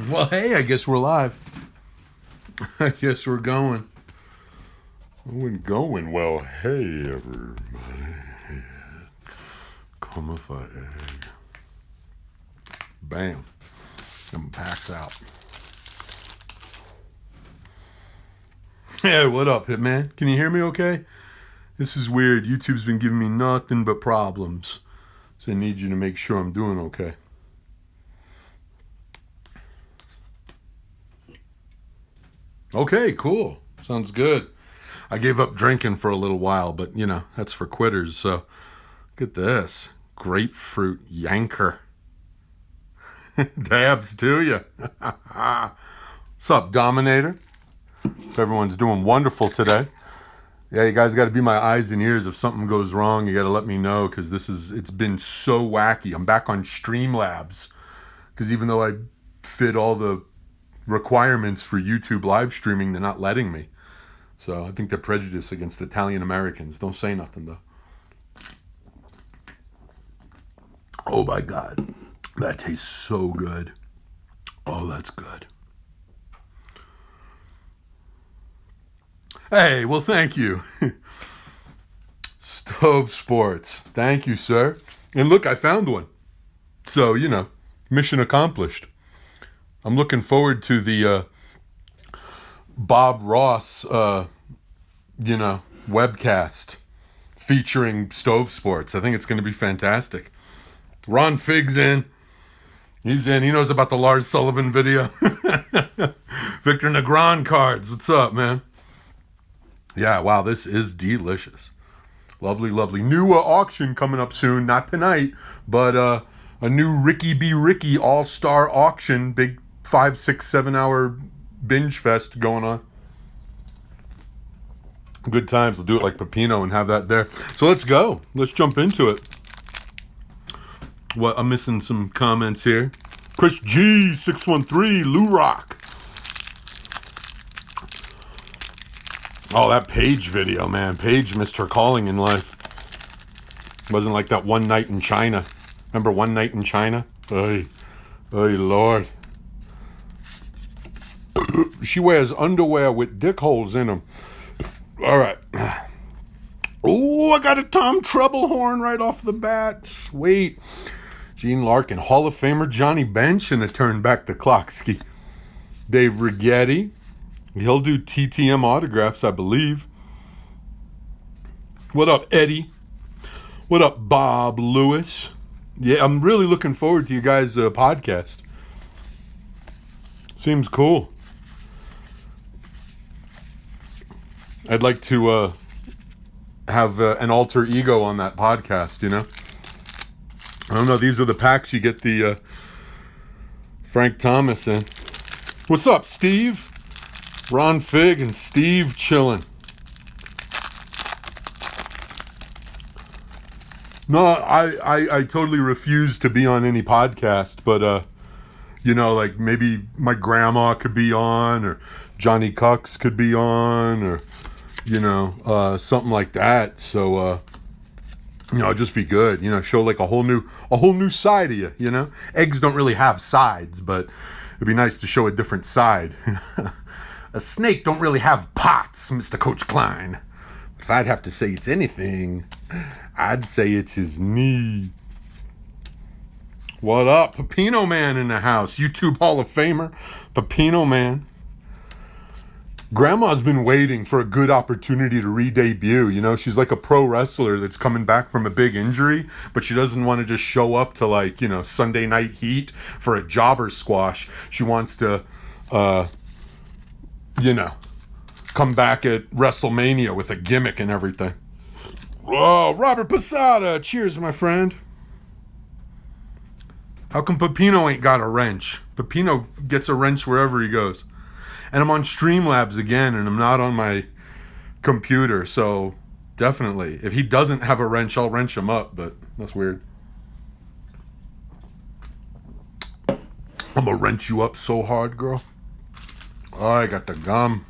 Well, hey, I guess we're live. I guess we're going. Well, hey, everybody. Come with a egg. Bam. I'm packed out. Hey, what up, Hitman? Can you hear me okay? This is weird. YouTube's been giving me nothing but problems. So I need you to make sure I'm doing okay. Okay, cool. Sounds good. I gave up drinking for a little while, but, you know, that's for quitters. So, look at this. Grapefruit yanker. Dabs to you. What's up, Dominator? Hope everyone's doing wonderful today. Yeah, you guys got to be my eyes and ears. If something goes wrong, you got to let me know, because it's been so wacky. I'm back on Streamlabs, because even though I fit all the requirements for YouTube live streaming, they're not letting me. So I think they're prejudiced against Italian Americans. Don't say nothing, though. Oh, my God. That tastes so good. Oh, that's good. Hey, well, thank you. Stove Sports. Thank you, sir. And look, I found one. So, you know, mission accomplished. I'm looking forward to the Bob Ross, webcast featuring Stove Sports. I think it's going to be fantastic. Ron Figg's in. He's in. He knows about the Lars Sullivan video. Victor Negron cards. What's up, man? Yeah, wow, this is delicious. Lovely, lovely. New auction coming up soon. Not tonight, but a new Ricky B. Ricky All-Star auction. Big 5, 6, 7 hour binge fest going on. Good times. We'll do it like Pepino and have that there. So let's go. Let's jump into it. What, I'm missing some comments here. Chris G, 613, Lou Rock. Oh, that Paige video, man. Paige missed her calling in life. Wasn't like that One Night in China. Remember One Night in China? Oy, Lord. She wears underwear with dick holes in them. All right. Oh, I got a Tom Troublehorn right off the bat. Sweet. Gene Larkin, Hall of Famer Johnny Bench, and a turn back the clock ski. Dave Righetti. He'll do TTM autographs, I believe. What up, Eddie? What up, Bob Lewis? Yeah, I'm really looking forward to you guys' podcast. Seems cool. I'd like to have an alter ego on that podcast, you know? I don't know, these are the packs you get the Frank Thomas in. What's up, Steve? Ron Figg and Steve chilling. No, I totally refuse to be on any podcast, but like maybe my grandma could be on, or Johnny Cucks could be on, or something like that. So just be good. Show like a whole new side of you. Eggs don't really have sides, but it'd be nice to show a different side. A snake don't really have pots, Mr. Coach Klein. If I'd have to say it's anything, I'd say it's his knee. What up? Pepino Man in the house. YouTube Hall of Famer. Pepino Man. Grandma's been waiting for a good opportunity to re-debut. She's like a pro wrestler that's coming back from a big injury, but she doesn't want to just show up to Sunday Night Heat for a jobber squash. She wants to, come back at WrestleMania with a gimmick and everything. Oh, Robert Posada. Cheers, my friend. How come Pepino ain't got a wrench? Pepino gets a wrench wherever he goes. And I'm on Streamlabs again, and I'm not on my computer, so definitely. If he doesn't have a wrench, I'll wrench him up, but that's weird. I'm gonna wrench you up so hard, girl. Oh, I got the gum.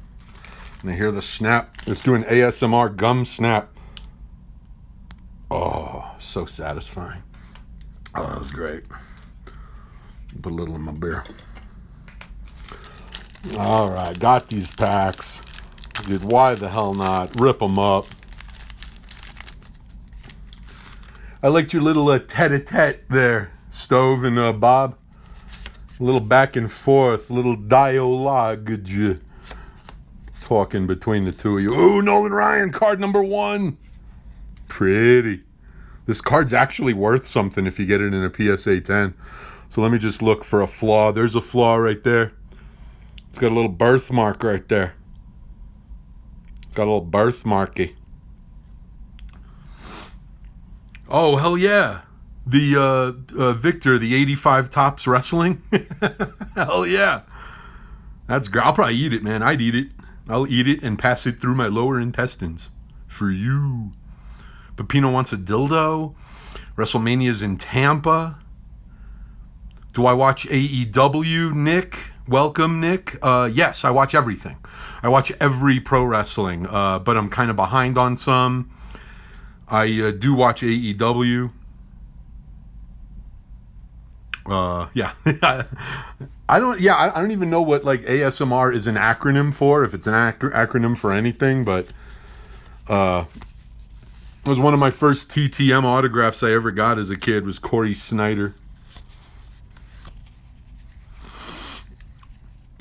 And I hear the snap. Let's do an ASMR gum snap. Oh, so satisfying. Oh, that was great. Put a little in my beer. All right, got these packs. Dude, why the hell not? Rip them up. I liked your little tete-a-tete there, Stove and Bob. A little back and forth, a little dialogue talking between the two of you. Ooh, Nolan Ryan, card number 1. Pretty. This card's actually worth something if you get it in a PSA 10. So let me just look for a flaw. There's a flaw right there. It's got a little birthmark right there. Got a little birthmarky. Oh, hell yeah. The Victor, the 85 Topps Wrestling. Hell yeah. That's great. I'll probably eat it, man. I'd eat it. I'll eat it and pass it through my lower intestines. For you. Pepino wants a dildo. WrestleMania's in Tampa. Do I watch AEW, Nick? Welcome, Nick. Yes, I watch everything. I watch every pro wrestling, but I'm kind of behind on some. I do watch AEW. Yeah. I don't even know what like ASMR is an acronym for, if it's an acronym for anything, but it was one of my first TTM autographs I ever got as a kid was Corey Snyder.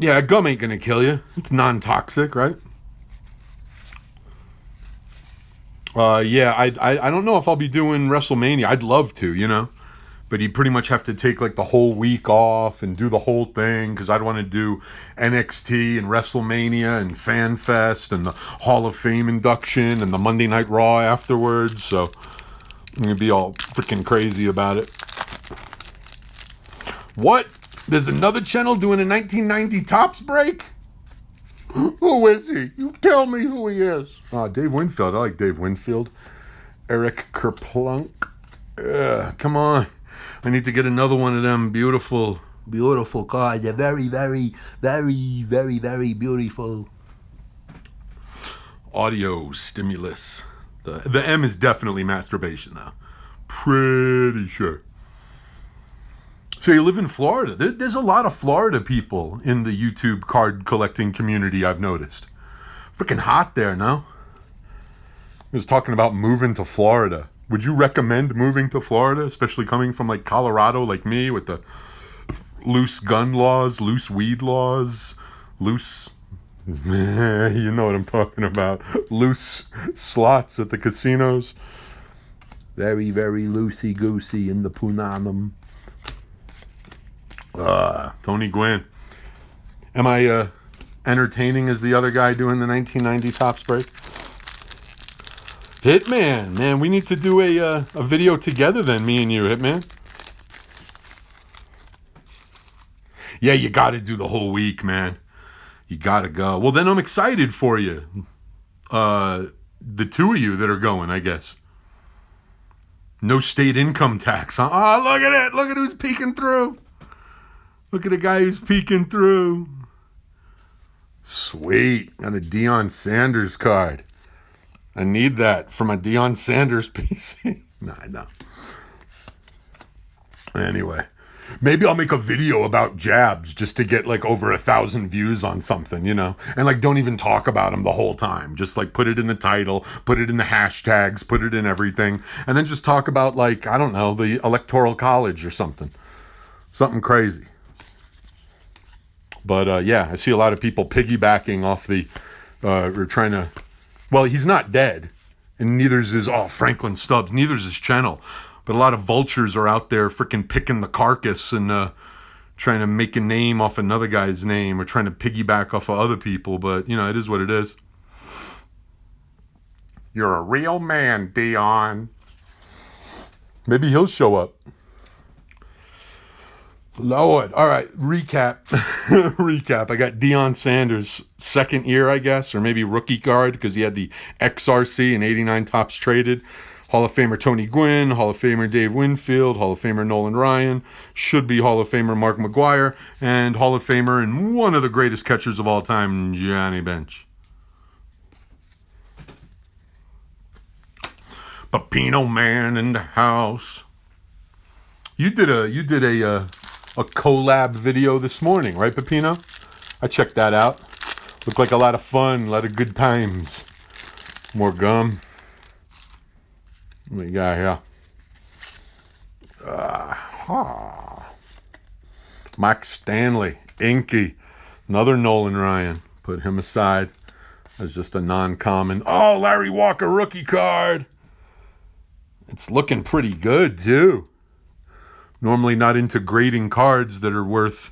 Yeah, gum ain't gonna kill you. It's non-toxic, right? Yeah, I don't know if I'll be doing WrestleMania. I'd love to, you know. But you pretty much have to take like the whole week off and do the whole thing because I'd want to do NXT and WrestleMania and Fan Fest and the Hall of Fame induction and the Monday Night Raw afterwards. So I'm going to be all freaking crazy about it. What? There's another channel doing a 1990 Topps break? Who is he? You tell me who he is. Dave Winfield. I like Dave Winfield. Eric Kerplunk. Come on. I need to get another one of them beautiful cards. They're very, very, very, very, very beautiful. Audio stimulus. The M is definitely masturbation, though. Pretty sure. So you live in Florida. There's a lot of Florida people in the YouTube card collecting community, I've noticed. Freaking hot there, no? I was talking about moving to Florida. Would you recommend moving to Florida, especially coming from like Colorado like me with the loose gun laws, loose weed laws, loose, you know what I'm talking about, loose slots at the casinos? Very, very loosey-goosey in the Punanum. Tony Gwynn. Am I entertaining as the other guy doing the 1990 Topps break? Hitman, man, we need to do a video together then, me and you, Hitman. Yeah, you got to do the whole week, man. You got to go. Well, then I'm excited for you. The two of you that are going, I guess. No state income tax. Huh? Oh, look at it. Look at who's peeking through. Look at the guy who's peeking through. Sweet. Got a Deion Sanders card. I need that for my Deion Sanders PC. No. Anyway, maybe I'll make a video about jabs just to get like over 1,000 views on something, you know? And like don't even talk about them the whole time. Just like put it in the title, put it in the hashtags, put it in everything. And then just talk about like, I don't know, the Electoral College or something. Something crazy. But yeah, I see a lot of people piggybacking off the, or trying to, well, he's not dead, and neither is his, Franklin Stubbs, neither is his channel. But a lot of vultures are out there freaking picking the carcass and trying to make a name off another guy's name or trying to piggyback off of other people. But, you know, it is what it is. You're a real man, Dion. Maybe he'll show up. Lord. All right, recap. Recap. I got Deion Sanders' second year, I guess, or maybe rookie card because he had the XRC and 89 Topps traded. Hall of Famer Tony Gwynn, Hall of Famer Dave Winfield, Hall of Famer Nolan Ryan, should be Hall of Famer Mark McGuire, and Hall of Famer and one of the greatest catchers of all time, Johnny Bench. Pepino Man in the house. You did a collab video this morning, right, Pepino? I checked that out. Looked like a lot of fun, a lot of good times. More gum. What we got here? Mike Stanley, Inky. Another Nolan Ryan. Put him aside as just a non-common. Oh, Larry Walker rookie card. It's looking pretty good, too. Normally not into grading cards that are worth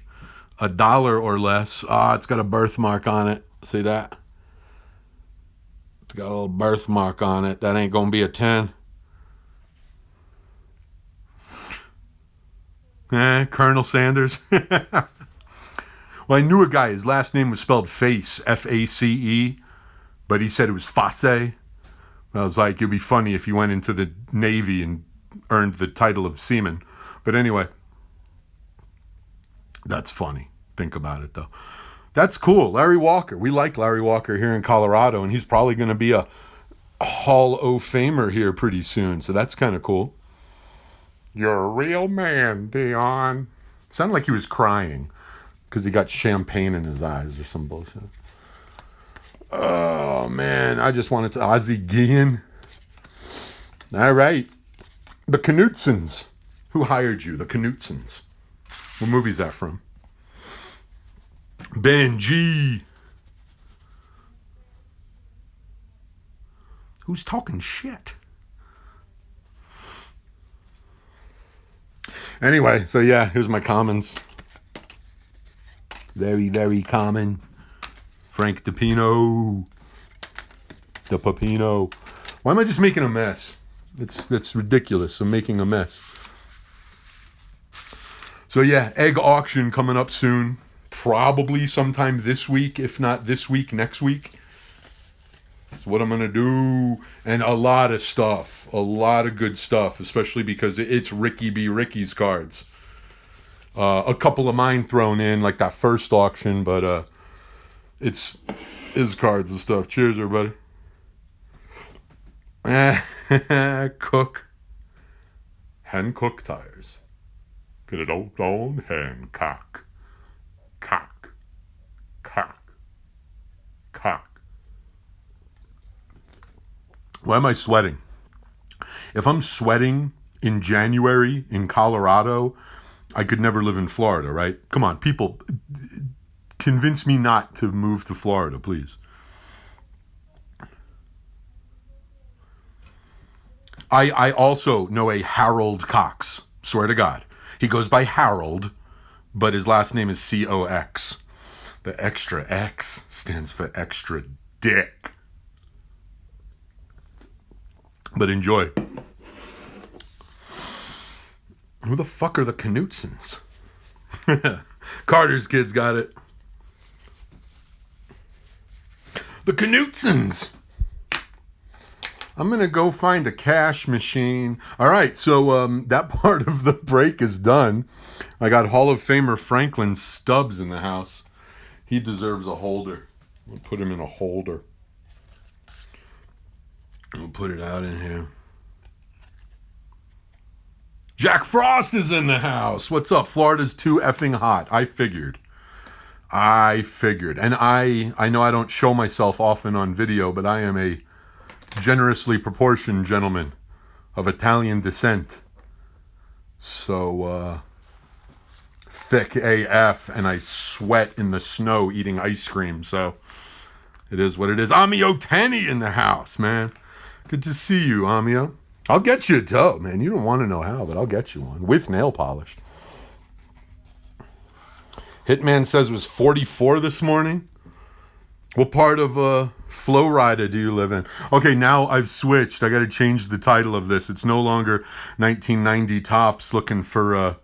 $1 or less. It's got a birthmark on it. See that? It's got a little birthmark on it. That ain't going to be a 10. Colonel Sanders. Well, I knew a guy. His last name was spelled Face, F-A-C-E, but he said it was Face. I was like, it'd be funny if he went into the Navy and earned the title of seaman. But anyway, that's funny. Think about it, though. That's cool. Larry Walker. We like Larry Walker here in Colorado, and he's probably going to be a Hall of Famer here pretty soon. So that's kind of cool. You're a real man, Dion. Sounded like he was crying because he got champagne in his eyes or some bullshit. Oh, man. I just wanted to... Ozzie Guillen. All right. The Knutsons. Who hired you? The Knutsons. What movie is that from? Benji. Who's talking shit? Anyway, so yeah, here's my commons. Very, very common. Frank DePino. DePapino. Why am I just making a mess? That's ridiculous. I'm making a mess. So yeah, egg auction coming up soon. Probably sometime this week. If not this week, next week. That's what I'm going to do. And a lot of stuff. A lot of good stuff. Especially because it's Ricky B. Ricky's cards. A couple of mine thrown in. Like that first auction. But it's his cards and stuff. Cheers, everybody. Cook. Hancock tires. Get it all on Hancock. Cock. Cock. Cock. Why am I sweating? If I'm sweating in January in Colorado, I could never live in Florida, right? Come on, people, convince me not to move to Florida, please. I also know a Harold Cox. Swear to God. He goes by Harold, but his last name is C-O-X. The extra X stands for extra dick. But enjoy. Who the fuck are the Knutsons? Carter's kids got it. The Knutsons. I'm going to go find a cash machine. All right, so that part of the break is done. I got Hall of Famer Franklin Stubbs in the house. He deserves a holder. We'll put him in a holder. We'll put it out in here. Jack Frost is in the house. What's up? Florida's too effing hot. I figured. And I know I don't show myself often on video, but I am a generously proportioned gentleman of Italian descent. So, thick AF, and I sweat in the snow eating ice cream. So, it is what it is. Amio Tenny in the house, man. Good to see you, Amio. I'll get you a toe, man. You don't want to know how, but I'll get you one with nail polish. Hitman says it was 44 this morning. What part of Florida do you live in? Okay, now I've switched. I got to change the title of this. It's no longer 1990 Topps looking for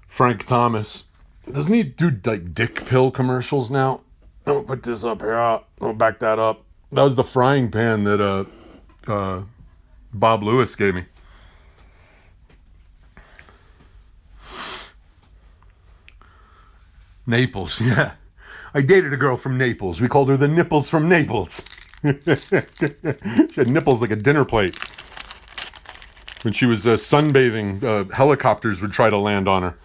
Frank Thomas. Doesn't he do like dick pill commercials now? I'll put this up here. I'll back that up. That was the frying pan that Bob Lewis gave me. Naples, yeah. I dated a girl from Naples. We called her the Nipples from Naples. She had nipples like a dinner plate. When she was sunbathing, helicopters would try to land on her.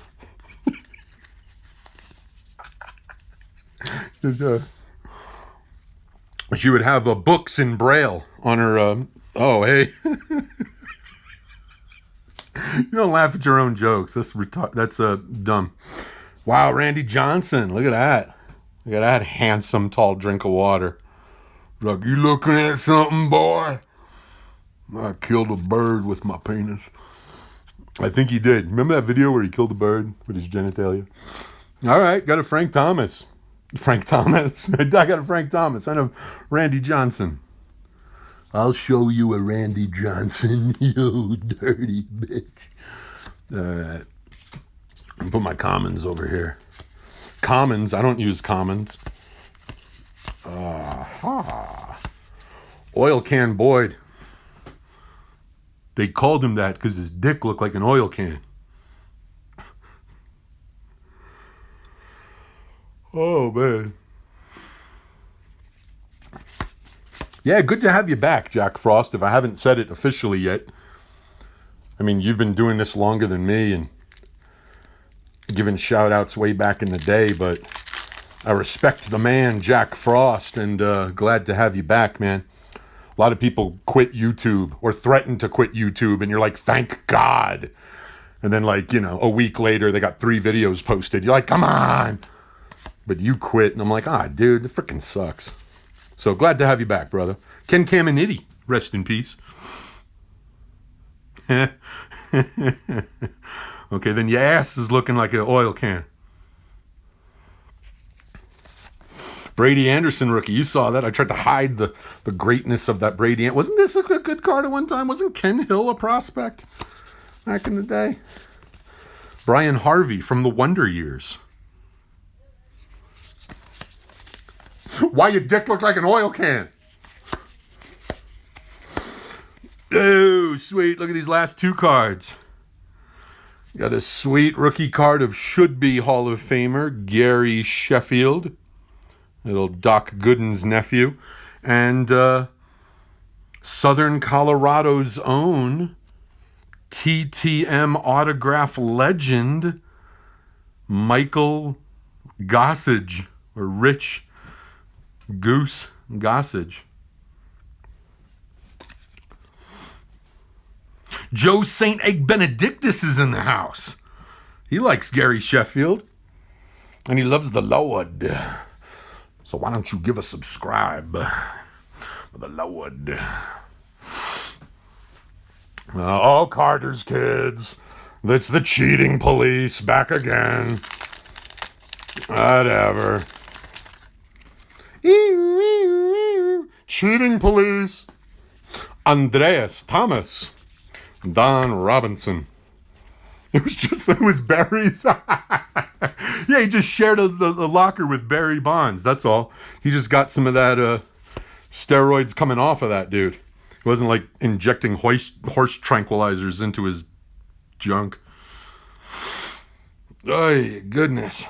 She would have books in Braille on her. Oh, hey. You don't laugh at your own jokes. That's dumb. Wow, Randy Johnson. Look at that. Look at that handsome, tall drink of water. Like, you looking at something, boy? I killed a bird with my penis. I think he did. Remember that video where he killed a bird with his genitalia? All right, got a Frank Thomas. Frank Thomas. I got a Frank Thomas. I know Randy Johnson. I'll show you a Randy Johnson, you dirty bitch. All right. I'll put my Commons over here. Commons. I don't use Commons. Oil Can Boyd. They called him that because his dick looked like an oil can. Oh, man. Yeah, good to have you back, Jack Frost, if I haven't said it officially yet. I mean, you've been doing this longer than me and giving shout-outs way back in the day, but I respect the man, Jack Frost, and glad to have you back, man. A lot of people quit YouTube or threaten to quit YouTube, and you're like, thank God. And then, like, you know, a week later, they got 3 videos posted. You're like, come on. But you quit, and I'm like, dude, it freaking sucks. So glad to have you back, brother. Ken Caminiti, rest in peace. Okay, then your ass is looking like an oil can. Brady Anderson rookie, you saw that. I tried to hide the greatness of that Brady. Wasn't this a good card at one time? Wasn't Ken Hill a prospect back in the day? Brian Harvey from the Wonder Years. Why your dick look like an oil can? Oh, sweet. Look at these last 2 cards. Got a sweet rookie card of should-be Hall of Famer Gary Sheffield. Little Doc Gooden's nephew. And Southern Colorado's own TTM autograph legend Michael Gossage, or Rich Goose Gossage. Joe St. Egg Benedictus is in the house. He likes Gary Sheffield. And he loves the Lord. So why don't you give a subscribe for the Lord? Oh, Carter's kids. It's the cheating police back again. Whatever. Cheating police. Andreas Thomas. Don Robinson. It was Barry's. Yeah, he just shared the locker with Barry Bonds. That's all. He just got some of that steroids coming off of that dude. It wasn't like injecting horse tranquilizers into his junk. Oh, goodness.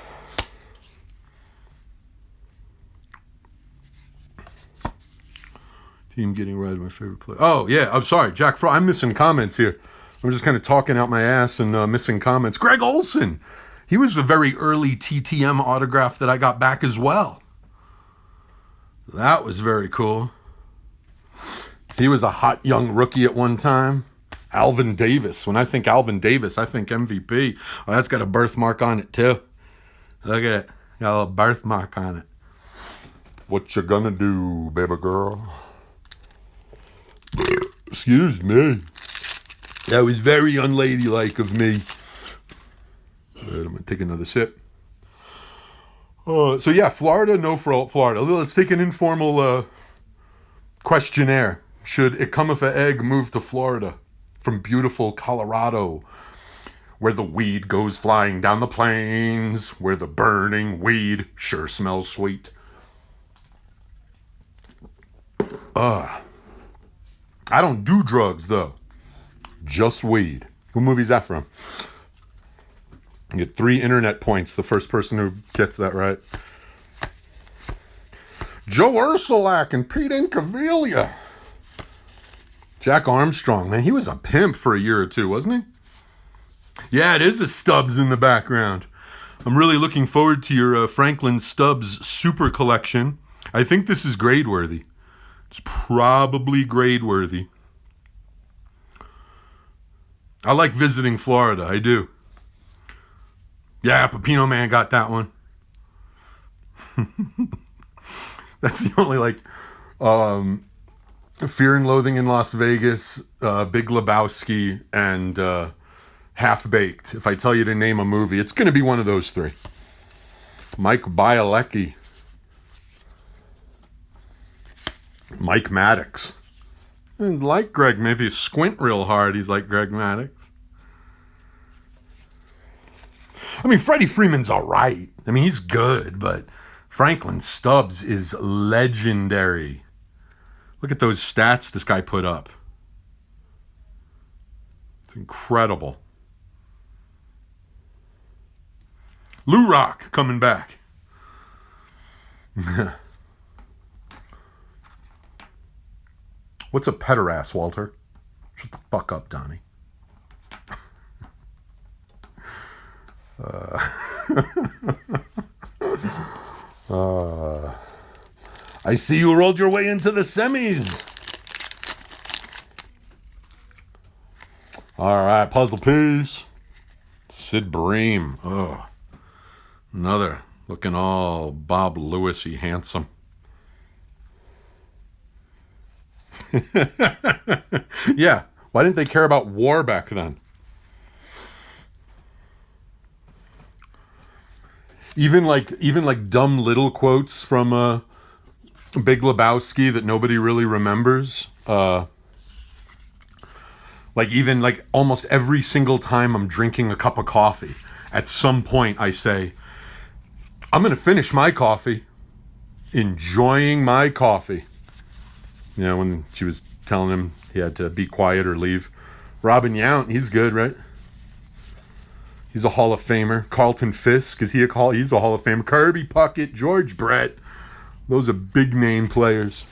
Team getting right, my favorite player. Oh, yeah, I'm sorry, Jack Frost. I'm missing comments here. I'm just kind of talking out my ass and missing comments. Greg Olson. He was the very early TTM autograph that I got back as well. That was very cool. He was a hot young rookie at one time. Alvin Davis. When I think Alvin Davis, I think MVP. Oh, that's got a birthmark on it, too. Look at it. Got a little birthmark on it. What you gonna do, baby girl? Excuse me. That was very unladylike of me. I'm going to take another sip. So yeah, Florida, no Florida. Let's take an informal questionnaire. Should it come if an egg move to Florida from beautiful Colorado, where the weed goes flying down the plains, where the burning weed sure smells sweet? I don't do drugs, though. Just weed. What movie's that from? You get 3 internet points, the first person who gets that right. Joe Ursulak and Pete Incaviglia. Jack Armstrong, man, he was a pimp for a year or two, wasn't he? Yeah, it is a Stubbs in the background. I'm really looking forward to your Franklin Stubbs Super Collection. I think this is grade worthy. It's probably grade worthy. I like visiting Florida. I do. Yeah, Pepino Man got that one. That's the only Fear and Loathing in Las Vegas, Big Lebowski, and Half Baked. If I tell you to name a movie, it's going to be one of those three. Mike Bielecki. Mike Maddox. And like Greg, maybe if you squint real hard, he's like Greg Maddox. I mean, Freddie Freeman's all right. I mean, he's good, but Franklin Stubbs is legendary. Look at those stats this guy put up. It's incredible. Lou Rock coming back. What's a pederast, Walter? Shut the fuck up, Donnie. I see you rolled your way into the semis. All right, puzzle piece. Sid Bream. Oh, another looking all Bob Lewis-y handsome. Yeah, why didn't they care about war back then? Even like dumb little quotes from Big Lebowski that nobody really remembers. Like almost every single time I'm drinking a cup of coffee, at some point I say, I'm going to finish my coffee, enjoying my coffee. You know, when she was telling him he had to be quiet or leave. Robin Yount, he's good, right? He's a Hall of Famer. Carlton Fisk, he's a Hall of Famer. Kirby Puckett, George Brett. Those are big name players.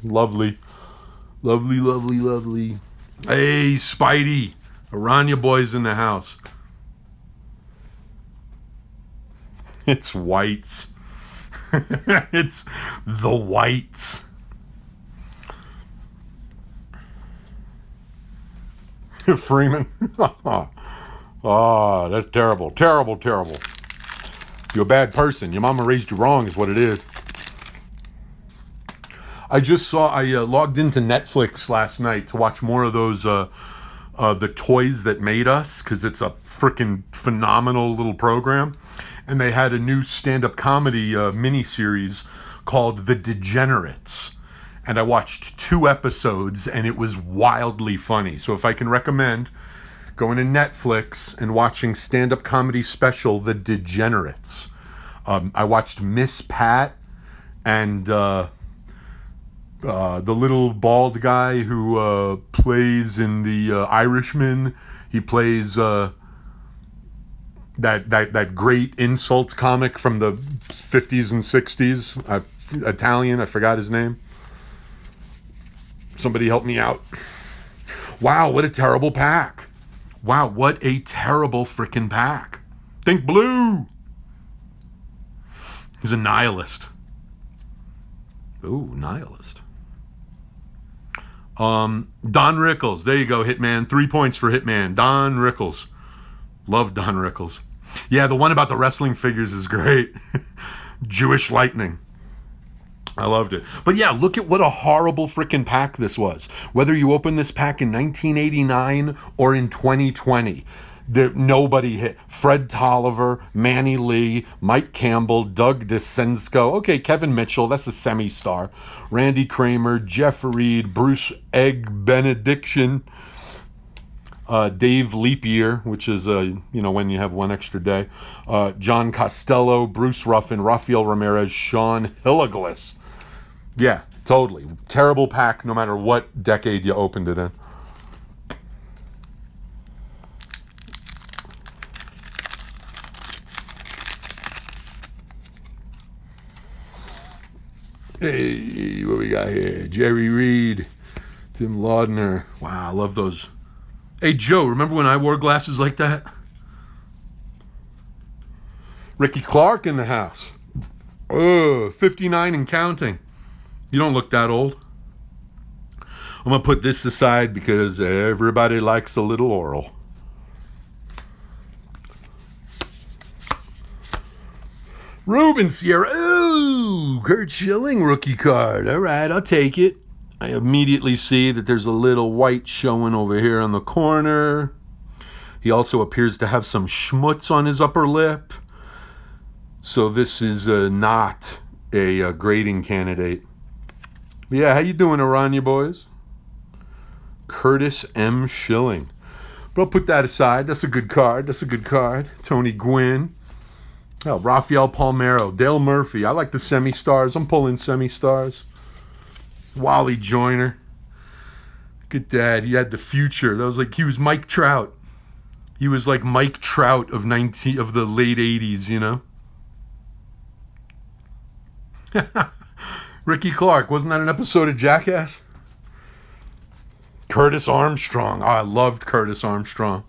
Lovely. Lovely, lovely, lovely. Hey, Spidey. Aranya boys in the house. It's Whites. It's the Whites. Freeman. Oh, that's terrible. Terrible, terrible. You're a bad person. Your mama raised you wrong is what it is. I logged into Netflix last night to watch more of those, The Toys That Made Us, because it's a freaking phenomenal little program. And they had a new stand-up comedy miniseries called The Degenerates. And I watched 2 episodes, and it was wildly funny. So if I can recommend going to Netflix and watching stand-up comedy special, The Degenerates. I watched Miss Pat and the little bald guy who plays in The Irishman. He plays that great insult comic from the 50s and 60s. Italian, I forgot his name. Somebody help me out. Wow, what a terrible pack. Wow, what a terrible freaking pack. Think blue. He's a nihilist. Ooh, nihilist. Don Rickles. There you go, Hitman. 3 points for Hitman. Don Rickles. Love Don Rickles. Yeah, the one about the wrestling figures is great. Jewish Lightning. I loved it. But yeah, look at what a horrible freaking pack this was. Whether you open this pack in 1989 or in 2020, nobody hit. Fred Tolliver, Manny Lee, Mike Campbell, Doug DeCensko. Okay, Kevin Mitchell, that's a semi-star. Randy Kramer, Jeff Reed, Bruce Egg Benediction, Dave Leap Year, which is when you have one extra day. John Costello, Bruce Ruffin, Rafael Ramirez, Sean Hilliglis. Yeah, totally. Terrible pack no matter what decade you opened it in. Hey, what we got here? Jerry Reed, Tim Laudner. Wow, I love those. Hey, Joe, remember when I wore glasses like that? Ricky Clark in the house. 59 and counting. You don't look that old. I'm going to put this aside because everybody likes a little oral. Ruben Sierra. Ooh, Kurt Schilling rookie card. All right, I'll take it. I immediately see that there's a little white showing over here on the corner. He also appears to have some schmutz on his upper lip. So this is not a grading candidate. But yeah, how you doing, Aranya boys? Curtis M. Schilling. But I'll put that aside. That's a good card. Tony Gwynn. Oh, Rafael Palmeiro. Dale Murphy. I like the semi-stars. I'm pulling semi-stars. Wally Joyner. Look at that. He had the future. That was like, he was Mike Trout. He was like Mike Trout of the late 80s, you know? Ricky Clark. Wasn't that an episode of Jackass? Curtis Armstrong. Oh, I loved Curtis Armstrong.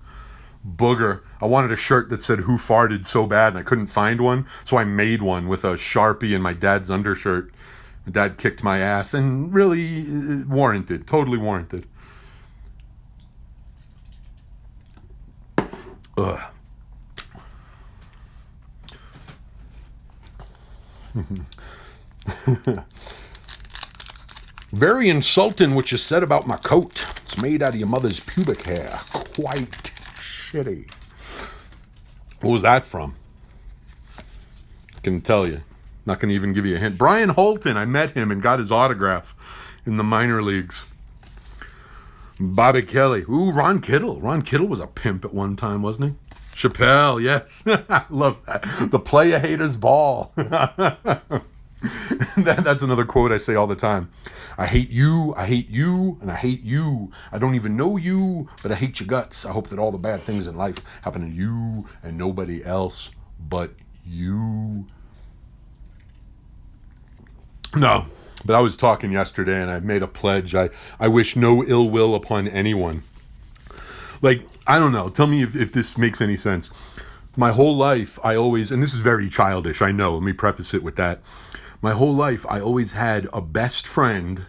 Booger. I wanted a shirt that said "Who farted" so bad, and I couldn't find one, so I made one with a Sharpie and my dad's undershirt. My dad kicked my ass, and really warranted. Totally warranted. Ugh. Very insulting what you said about my coat. It's made out of your mother's pubic hair. Quite shitty. What was that from? I can tell you. Not going to even give you a hint. Brian Holton. I met him and got his autograph in the minor leagues. Bobby Kelly. Ooh, Ron Kittle. Ron Kittle was a pimp at one time, wasn't he? Chappelle, yes. I love that. The player haters ball. That's another quote I say all the time. I hate you, and I hate you. I don't even know you, but I hate your guts. I hope that all the bad things in life happen to you and nobody else but you. No, but I was talking yesterday and I made a pledge. I wish no ill will upon anyone. Like, I don't know. Tell me if this makes any sense. My whole life, I always, and this is very childish, I know. Let me preface it with that. My whole life, I always had a best friend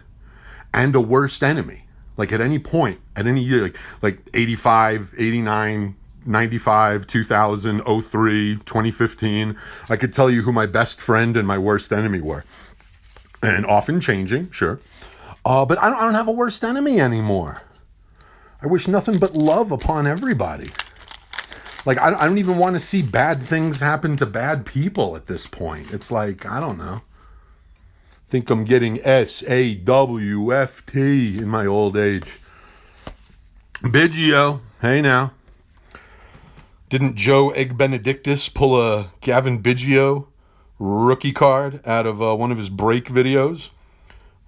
and a worst enemy. Like at any point, at any year, like 85, 89, 95, 2000, 03, 2015, I could tell you who my best friend and my worst enemy were. And often changing, sure. But I don't have a worst enemy anymore. I wish nothing but love upon everybody. Like, I don't even want to see bad things happen to bad people at this point. It's like, I don't know. I think I'm getting SAWFT in my old age. Biggio, hey now. Didn't Joe Egg Benedictus pull a Gavin Biggio rookie card out of one of his break videos?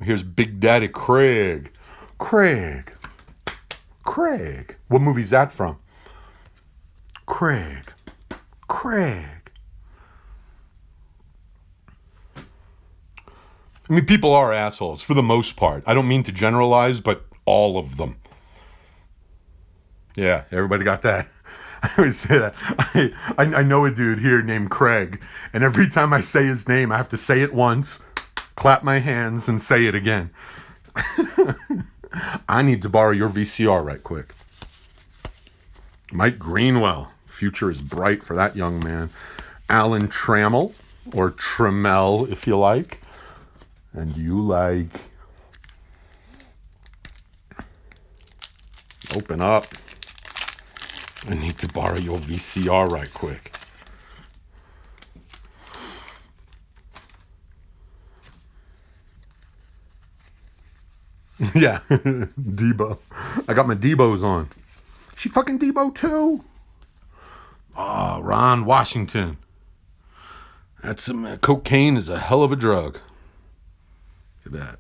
Here's Big Daddy Craig. Craig. What movie's that from? Craig. I mean, people are assholes for the most part. I don't mean to generalize, but all of them. Yeah, everybody got that. I always say that. I know a dude here named Craig, and every time I say his name, I have to say it once, clap my hands, and say it again. I need to borrow your VCR right quick. Mike Greenwell. Future is bright for that young man. Alan Trammell, or Trammell if you like. And you like. Open up. I need to borrow your VCR right quick. Yeah, Debo. I got my Debos on. She fucking Debo too. Oh, Ron Washington. That's some cocaine is a hell of a drug. Look at that.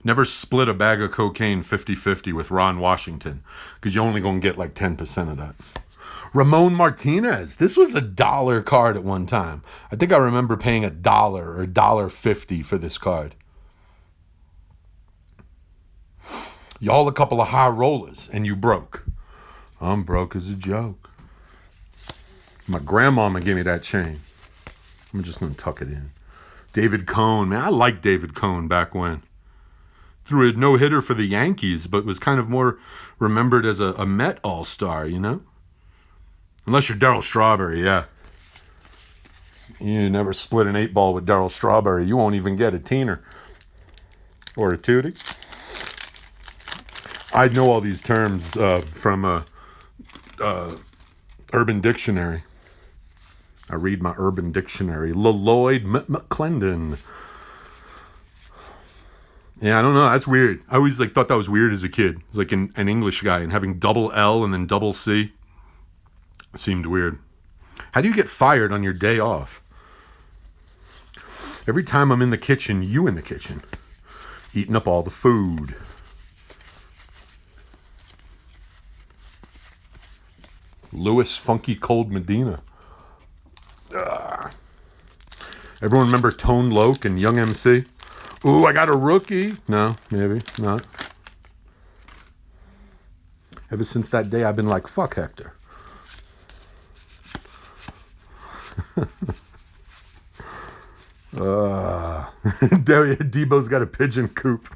Never split a bag of cocaine 50-50 with Ron Washington because you're only going to get like 10% of that. Ramon Martinez. This was $1 card at one time. I think I remember paying $1 or $1.50 for this card. Y'all a couple of high rollers and you broke. I'm broke as a joke. My grandmama gave me that chain. I'm just going to tuck it in. David Cone. Man, I liked David Cone back when. Threw a no-hitter for the Yankees, but was kind of more remembered as a Met all-star, you know? Unless you're Darryl Strawberry, yeah. You never split an 8-ball with Darryl Strawberry. You won't even get a teener. Or a tootie. I know all these terms from Urban Dictionary. I read my Urban Dictionary. Lloyd McClendon. Yeah, I don't know. That's weird. I always thought that was weird as a kid. It's like an English guy, and having double L and then double C seemed weird. How do you get fired on your day off? Every time I'm in the kitchen, you in the kitchen, eating up all the food. Louis Funky Cold Medina. Everyone remember Tone Loc and Young MC? Ooh, I got a rookie. No, maybe not. Ever since that day, I've been like, fuck Hector. Debo's got a pigeon coop.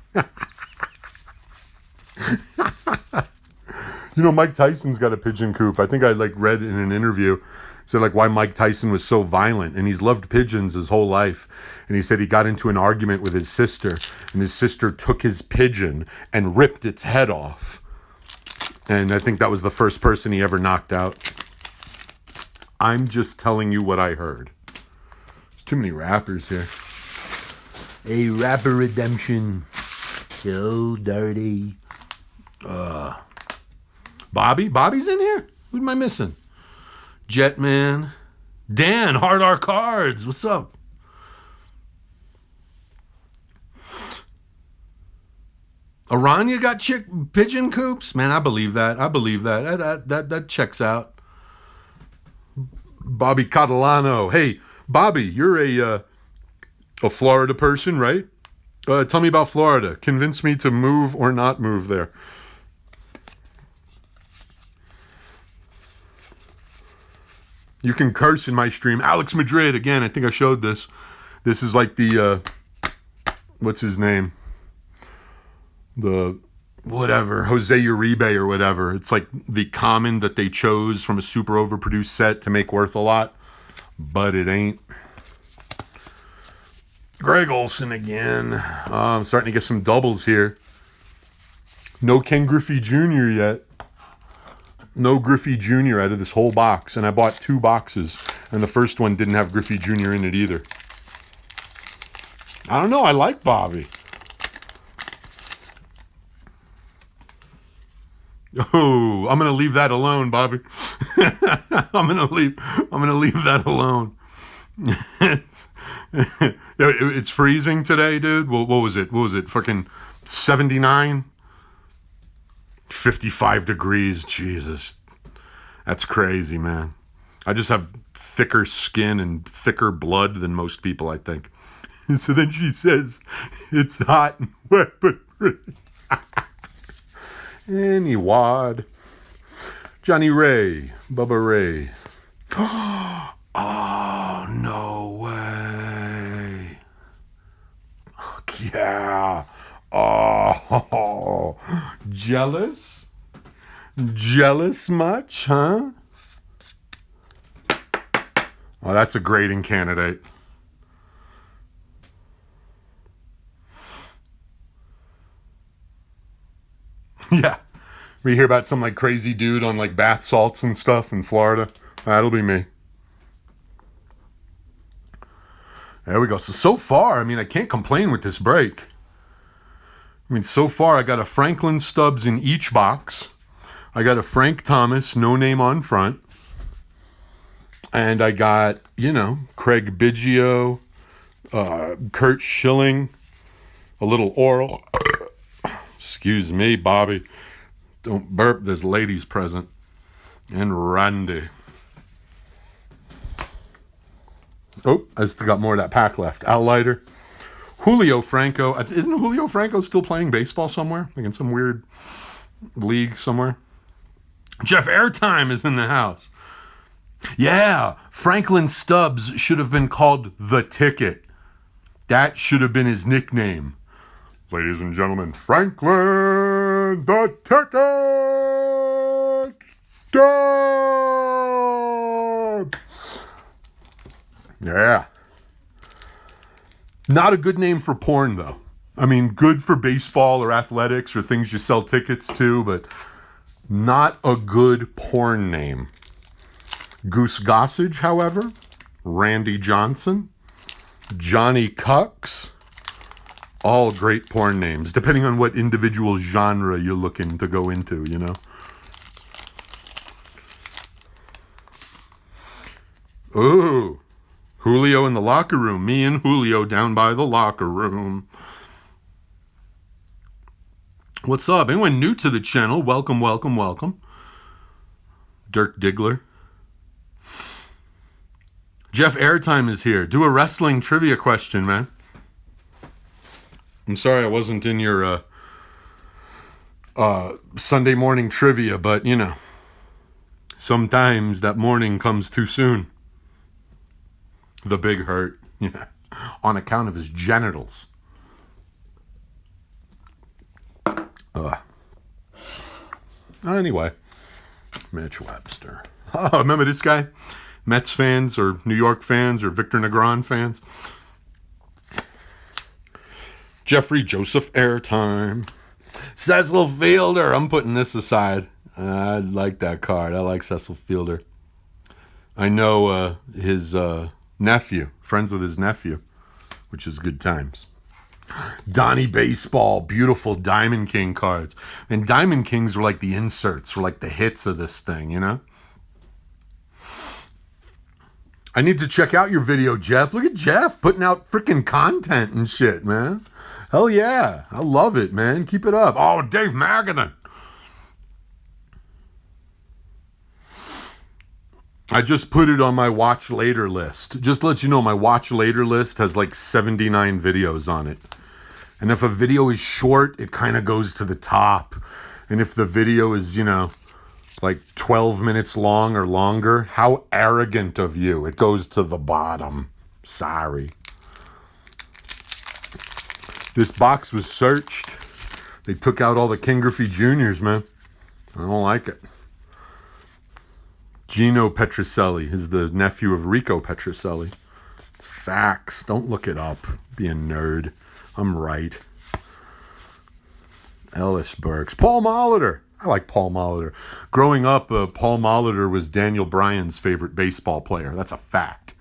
You know, Mike Tyson's got a pigeon coop. I think I read in an interview, said why Mike Tyson was so violent, and he's loved pigeons his whole life. And he said he got into an argument with his sister, and his sister took his pigeon and ripped its head off. And I think that was the first person he ever knocked out. I'm just telling you what I heard. There's too many rappers here. A rapper redemption. So dirty. Bobby's in here? Who am I missing? Jetman. Dan, Hard R Cards. What's up? Aranya got pigeon coops? Man, I believe that. That checks out. Bobby Catalano. Hey, Bobby, you're a Florida person, right? Tell me about Florida. Convince me to move or not move there. You can curse in my stream. Alex Madrid, again, I think I showed this. This is like the, what's his name? The, whatever, Jose Uribe or whatever. It's like the common that they chose from a super overproduced set to make worth a lot. But it ain't. Greg Olson again. I'm starting to get some doubles here. No Ken Griffey Jr. yet. No Griffey Jr. out of this whole box. And I bought 2 boxes. And the first one didn't have Griffey Jr. in it either. I don't know. I like Bobby. Oh, I'm going to leave that alone, Bobby. I'm going to leave that alone. It's freezing today, dude. What was it? Fucking 79? 55 degrees. Jesus. That's crazy, man. I just have thicker skin and thicker blood than most people, I think. So then she says, it's hot and wet, but pretty. Any wad. Johnny Ray. Bubba Ray. Oh, no way. Yeah. Oh, jealous? Jealous much, huh? Oh, that's a grading candidate. Yeah. We hear about some crazy dude on bath salts and stuff in Florida. That'll be me. There we go. So far, I can't complain with this break. So far I got a Franklin Stubbs in each box. I got a Frank Thomas, no name on front. And I got, Craig Biggio, Kurt Schilling, a little oral. Excuse me, Bobby. Don't burp, there's ladies present. And Randy. Oh, I still got more of that pack left. Outlighter. Julio Franco. Isn't Julio Franco still playing baseball somewhere? In some weird league somewhere? Jeff Airtime is in the house. Yeah, Franklin Stubbs should have been called The Ticket. That should have been his nickname. Ladies and gentlemen, Franklin the Ticket! Done! Yeah. Not a good name for porn, though. I mean, good for baseball or athletics or things you sell tickets to, but not a good porn name. Goose Gossage, however, Randy Johnson, Johnny Cucks, all great porn names, depending on what individual genre you're looking to go into, you know? Ooh, Julio in the locker room. Me and Julio down by the locker room. What's up? Anyone new to the channel? Welcome, welcome, welcome. Dirk Diggler. Jeff Airtime is here. Do a wrestling trivia question, man. I'm sorry I wasn't in your Sunday morning trivia, but, you know, sometimes that morning comes too soon. The big hurt. Yeah. On account of his genitals. Anyway, Mitch Webster. Oh, remember this guy? Mets fans or New York fans or Victor Negron fans? Jeffrey Joseph Airtime. Cecil Fielder. I'm putting this aside. I like that card. I like Cecil Fielder. I know his nephew, friends with his nephew, which is good times. Donnie Baseball, beautiful Diamond King cards. And Diamond Kings were like the inserts, were like the hits of this thing, you know? I need to check out your video, Jeff. Look at Jeff putting out freaking content and shit, man. Hell yeah. I love it, man. Keep it up. Oh, Dave Magadan. I just put it on my watch later list. Just to let you know, my watch later list has like 79 videos on it. And if a video is short, it kind of goes to the top. And if the video is, you know, like 12 minutes long or longer, how arrogant of you. It goes to the bottom. Sorry. This box was searched. They took out all the King Griffey Juniors, man. I don't like it. Gino Petrocelli is the nephew of Rico Petrocelli. It's facts. Don't look it up. Be a nerd. I'm right. Ellis Burks. Paul Molitor. I like Paul Molitor. Growing up, Paul Molitor was Daniel Bryan's favorite baseball player. That's a fact.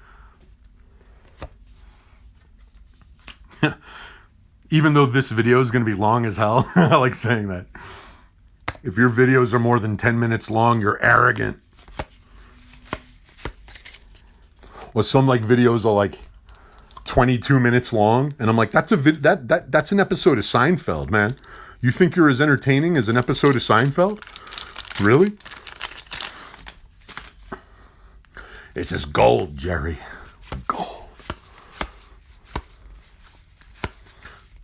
Even though this video is going to be long as hell, I like saying that. If your videos are more than 10 minutes long, you're arrogant. Well, some like videos are like 22 minutes long, and I'm like, that's that's an episode of Seinfeld, man. You think you're as entertaining as an episode of Seinfeld? Really? This is gold, Jerry. Gold.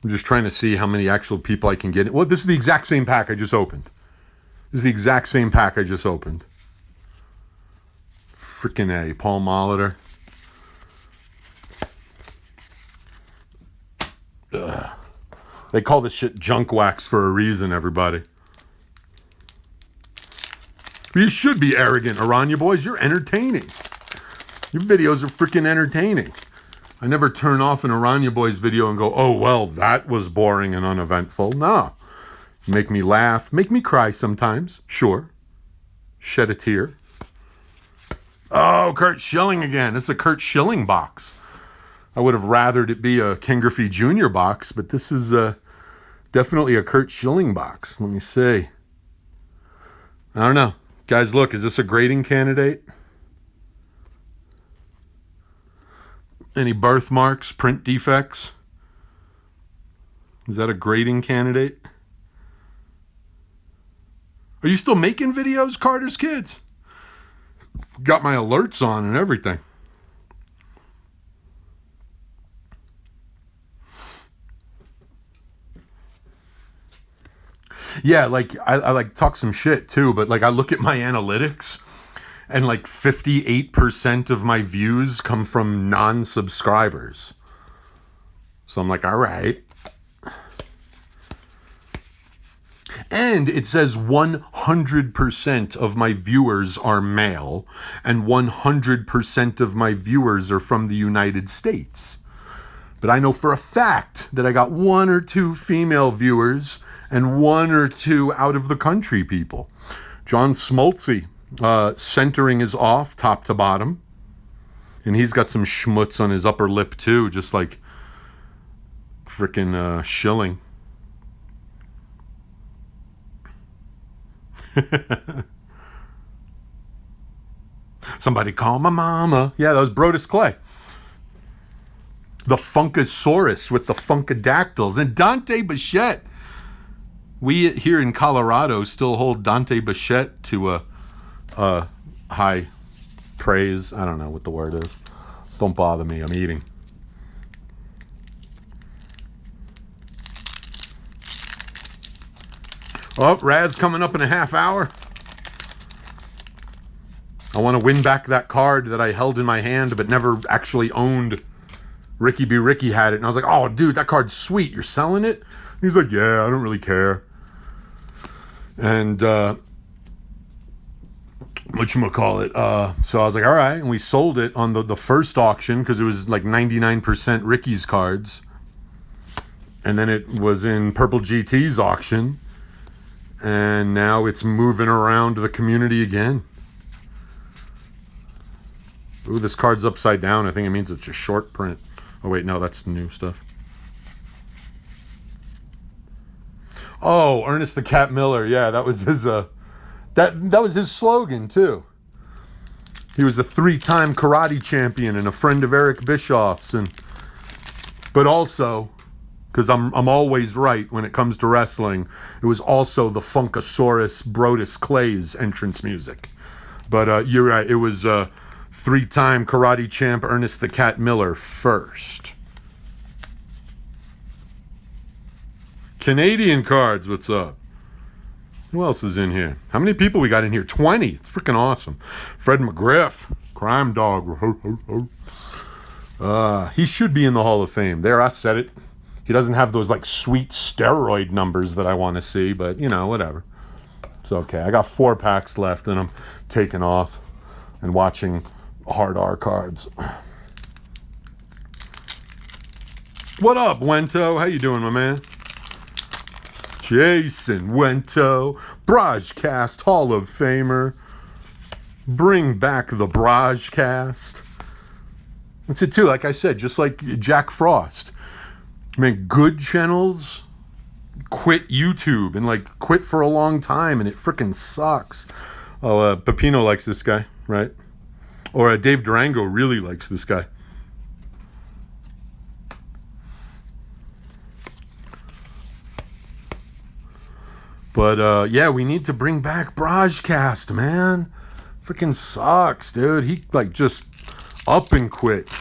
I'm just trying to see how many actual people I can get. Well, this is the exact same pack I just opened. Freaking A. Paul Molitor. Ugh. They call this shit junk wax for a reason, everybody. You should be arrogant, Aranya boys. You're entertaining. Your videos are freaking entertaining. I never turn off an Aranya boys video and go, oh, well, that was boring and uneventful. No. Make me laugh. Make me cry sometimes. Sure. Shed a tear. Oh, Kurt Schilling again. It's a Kurt Schilling box. I would have rathered it be a Ken Griffey Jr. box, but this is definitely a Kurt Schilling box. Let me see. I don't know. Guys, look, is this a grading candidate? Any birthmarks, print defects? Is that a grading candidate? Are you still making videos, Carter's Kids? Got my alerts on and everything. Yeah, like I like talk some shit too, but like I look at my analytics And like 58% of my views come from non-subscribers. So I'm like, all right. And it says 100% of my viewers are male and 100% of my viewers are from the United States. But I know for a fact that I got 1 or 2 female viewers and 1 or 2 out of the country people. John Smoltzy, centering is off top to bottom. And he's got some schmutz on his upper lip too, just like frickin' Schilling. Somebody call my mama. Yeah, that was Brodus Clay. The Funkasaurus with the Funkadactyls. And Dante Bichette. We here in Colorado still hold Dante Bichette to a high praise. I don't know what the word is. Don't bother me. I'm eating. Oh, Raz coming up in a half hour. I want to win back that card that I held in my hand but never actually owned. Ricky B. Ricky had it, and I was like, oh, dude, that card's sweet. You're selling it? And he's like, yeah, I don't really care. And whatchamacallit, so I was like, all right, and we sold it on the first auction because it was like 99% Ricky's cards. And then it was in Purple GT's auction. And now it's moving around the community again. Ooh, this card's upside down. I think it means it's a short print. Oh, wait, no, that's new stuff. Oh, Ernest the Cat Miller. Yeah, that was his that was his slogan too. He was a 3-time karate champion and a friend of Eric Bischoff's, but also, because I'm always right when it comes to wrestling, it was also the Funkasaurus Brodus Clay's entrance music. But you're right, it was 3-time karate champ Ernest the Cat Miller first. Canadian cards, what's up? Who else is in here? How many people we got in here? 20. It's freaking awesome. Fred McGriff, crime dog. He should be in the Hall of Fame. There, I said it. He doesn't have those like sweet steroid numbers that I want to see, but you know, whatever. It's okay. I got 4 packs left and I'm taking off and watching Hard R cards. What up, Wento? How you doing, my man? Jason Wento, Brajcast Hall of Famer. Bring back the Brajcast. That's it too, like I said, just like Jack Frost. I mean, good channels quit YouTube and like quit for a long time and it freaking sucks. Oh, Pepino likes this guy, right? Or Dave Durango really likes this guy. But yeah, we need to bring back Brajcast, man. Freaking sucks, dude. He like just up and quit.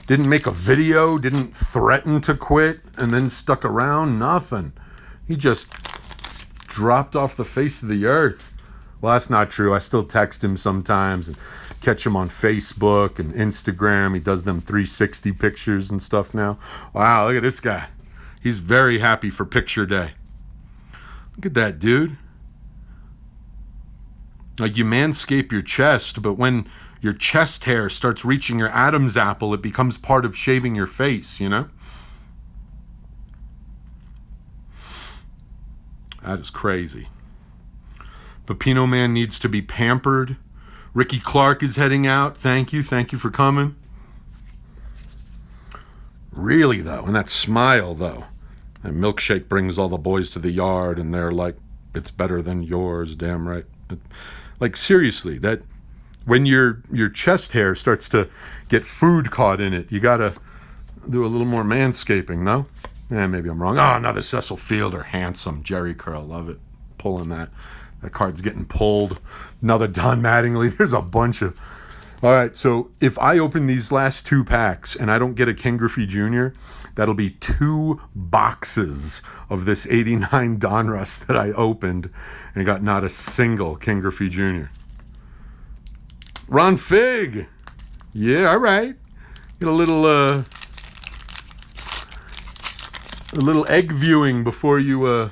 Didn't make a video, didn't threaten to quit, and then stuck around, nothing. He just dropped off the face of the earth. Well, that's not true. I still text him sometimes and catch him on Facebook and Instagram. He does them 360 pictures and stuff now. Wow, look at this guy. He's very happy for picture day. Look at that, dude. Like, you manscape your chest, but when your chest hair starts reaching your Adam's apple, it becomes part of shaving your face, you know? That is crazy. Pepino Man needs to be pampered. Ricky Clark is heading out. Thank you. Thank you for coming. Really, though, and that smile, though. That milkshake brings all the boys to the yard, and they're like, it's better than yours, damn right. Like, seriously, that when your chest hair starts to get food caught in it, you gotta do a little more manscaping, no? Maybe I'm wrong. Oh, another Cecil Fielder, handsome. Jerry Curl, love it. Pulling that. That card's getting pulled. Another Don Mattingly. There's a bunch of... All right, so if I open these last 2 packs and I don't get a Ken Griffey Jr., that'll be 2 boxes of this 89 Donruss that I opened and got not a single Ken Griffey Jr. Ron Fig. Yeah, all right. Get a little egg viewing before you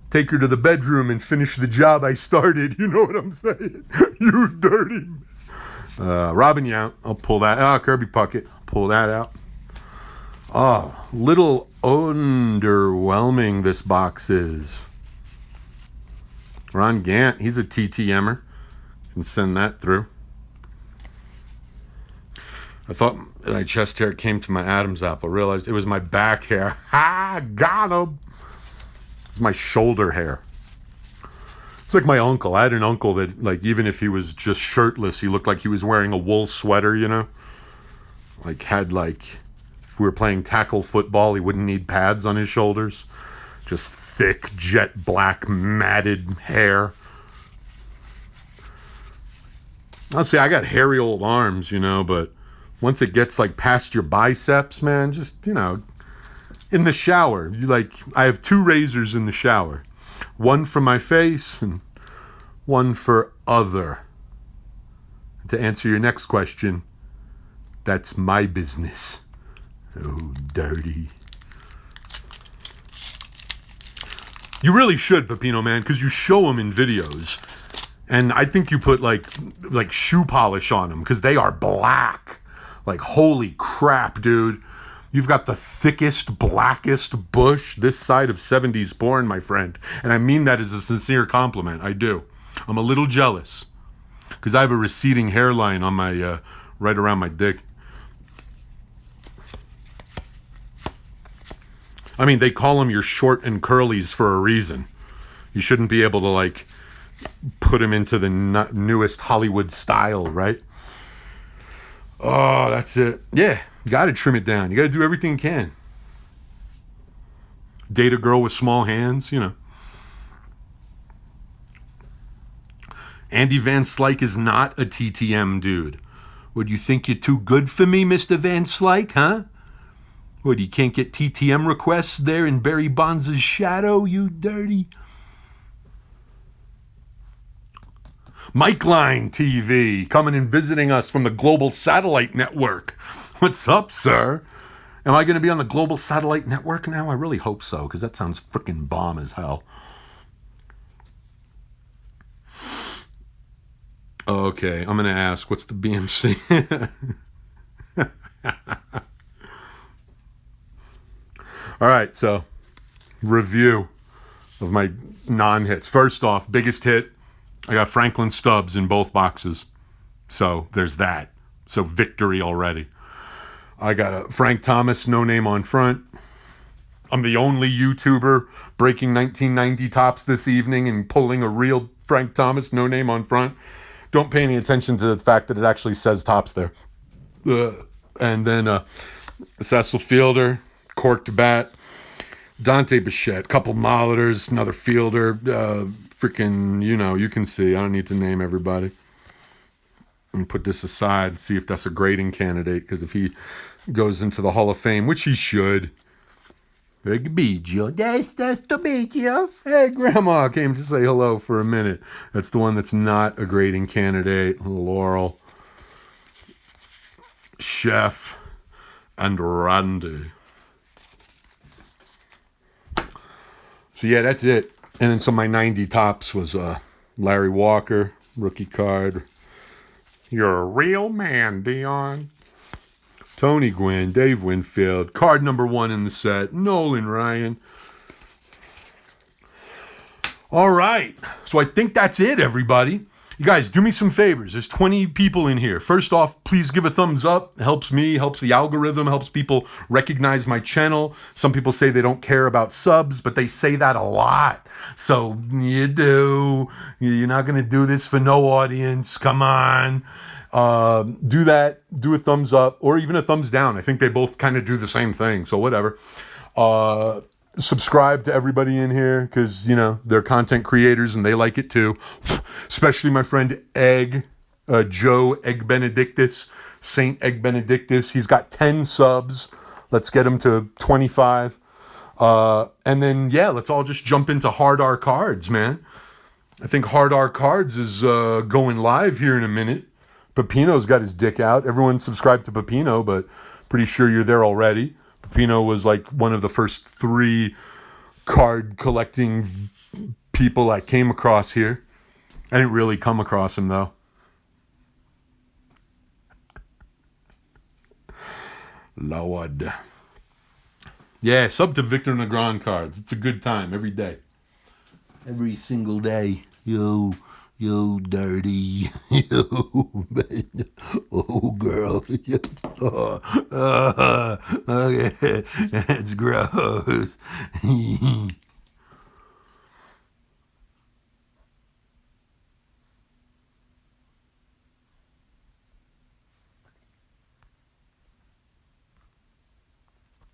take her to the bedroom and finish the job I started. You know what I'm saying? You dirty. Robin Yount. I'll pull that. Kirby Puckett. Pull that out. Oh, little underwhelming this box is. Ron Gant. He's a TTMer. Can send that through. I thought my chest hair came to my Adam's apple. Realized it was my back hair. Ha! Got him! It's my shoulder hair. It's like my uncle. I had an uncle that, like, even if he was just shirtless, he looked like he was wearing a wool sweater, you know? Like, had, like, if we were playing tackle football, he wouldn't need pads on his shoulders. Just thick, jet black, matted hair. I'll say I got hairy old arms, you know, but once it gets like past your biceps, man, just, you know, in the shower, I have 2 razors in the shower. One for my face and one for other. To answer your next question, that's my business. Oh, dirty. You really should, Pepino, man, because you show them in videos. And I think you put like shoe polish on them because they are black. Like, holy crap, dude. You've got the thickest, blackest bush this side of 70s porn, my friend. And I mean that as a sincere compliment. I do. I'm a little jealous because I have a receding hairline on my, right around my dick. I mean, they call them your short and curlies for a reason. You shouldn't be able to, like, put them into the newest Hollywood style, right? Oh, that's it. Yeah, you got to trim it down. You got to do everything you can. Date a girl with small hands, you know. Andy Van Slyke is not a TTM dude. Would you think you're too good for me, Mr. Van Slyke, huh? What, you can't get TTM requests there in Barry Bonds' shadow, you dirty? Mike Line TV, coming and visiting us from the Global Satellite Network. What's up, sir? Am I going to be on the Global Satellite Network now? I really hope so, because that sounds freaking bomb as hell. Okay, I'm going to ask, what's the BMC? All right, so review of my non-hits. First off, biggest hit, I got Franklin Stubbs in both boxes. So there's that. So victory already. I got a Frank Thomas no name on front. I'm the only YouTuber breaking 1990 tops this evening and pulling a real Frank Thomas no name on front. Don't pay any attention to the fact that it actually says tops there. And then Cecil Fielder, corked bat. Dante Bichette, couple Molitors, another Fielder, freaking, you know, you can see. I don't need to name everybody. And put this aside, see if that's a grading candidate, because if he goes into the Hall of Fame, which he should. Big Biggio. That's the Biggio. Hey, Grandma came to say hello for a minute. That's the one that's not a grading candidate. Laurel, Chef, and Randy. So yeah, that's it. And then so my 90 tops was Larry Walker, rookie card. You're a real man, Dion. Tony Gwynn, Dave Winfield, card number 1 in the set, Nolan Ryan. All right, so I think that's it, everybody. You guys, do me some favors. There's 20 people in here. First off, please give a thumbs up. It helps me, helps the algorithm, helps people recognize my channel. Some people say they don't care about subs, but they say that a lot. So you do. You're not going to do this for no audience. Come on. Do that. Do a thumbs up or even a thumbs down. I think they both kind of do the same thing. So whatever. Subscribe to everybody in here because, you know, they're content creators and they like it too. Especially my friend Joe Egg Benedictus, Saint Egg Benedictus. He's got 10 subs. Let's get him to 25. And then, yeah, let's all just jump into Hard R Cards, man. I think Hard R Cards is going live here in a minute. Pepino's got his dick out. Everyone subscribed to Pepino, but pretty sure you're there already. Pepino was like one of the first 3 card collecting people I came across here. I didn't really come across him though. Lord. Yeah, sub to Victor Negron cards. It's a good time every day. Every single day. Yo, dirty. Yo, oh, girl. Okay, that's gross.